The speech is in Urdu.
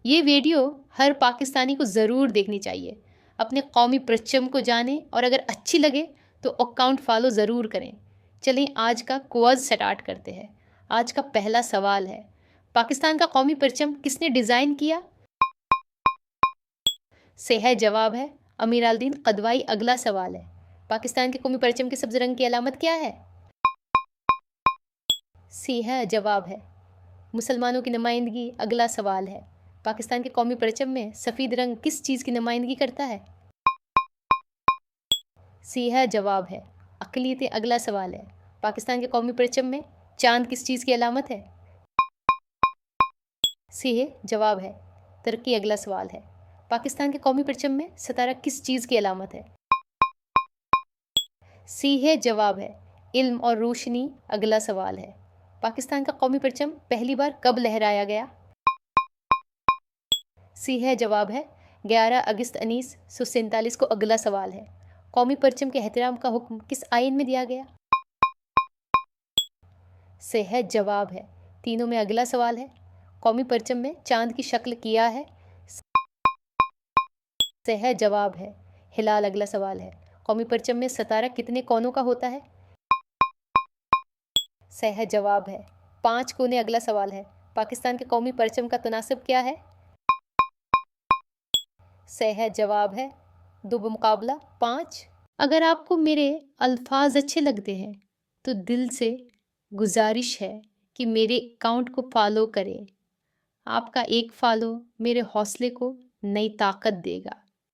یہ ویڈیو ہر پاکستانی کو ضرور دیکھنی چاہیے. اپنے قومی پرچم کو جانیں اور اگر اچھی لگے تو اکاؤنٹ فالو ضرور کریں. چلیں آج کا کوئز سٹارٹ کرتے ہیں. آج کا پہلا سوال ہے، پاکستان کا قومی پرچم کس نے ڈیزائن کیا؟ صحیح جواب ہے امیر الدین قدوائی. اگلا سوال ہے، پاکستان کے قومی پرچم کے سبز رنگ کی علامت کیا ہے؟ صحیح جواب ہے مسلمانوں کی نمائندگی. اگلا سوال ہے، پاکستان کے قومی پرچم میں سفید رنگ کس چیز کی نمائندگی کرتا ہے؟ صحیح جواب ہے اقلیتیں. اگلا سوال ہے، پاکستان کے قومی پرچم میں چاند کس چیز کی علامت ہے؟ صحیح جواب ہے ترقی. اگلا سوال ہے، پاکستان کے قومی پرچم میں ستارہ کس چیز کی علامت ہے؟ صحیح جواب ہے علم اور روشنی. اگلا سوال ہے، پاکستان کا قومی پرچم پہلی بار کب لہرایا گیا؟ صحیح جواب ہے 11 اگست 1947 کو. اگلا سوال ہے، قومی پرچم کے احترام کا حکم کس آئین میں دیا گیا؟ صحیح جواب ہے تینوں میں. اگلا سوال ہے، قومی پرچم میں چاند کی شکل کیا ہے؟ صحیح جواب ہے ہلال. اگلا سوال ہے، قومی پرچم میں ستارہ کتنے کونوں کا ہوتا ہے؟ صحیح جواب ہے 5 کونے. اگلا سوال ہے، پاکستان کے قومی پرچم کا تناسب کیا ہے؟ صحیح جواب ہے 2 بمقابلہ 5. اگر آپ کو میرے الفاظ اچھے لگتے ہیں تو دل سے گزارش ہے کہ میرے اکاؤنٹ کو فالو کریں. آپ کا ایک فالو میرے حوصلے کو نئی طاقت دے گا.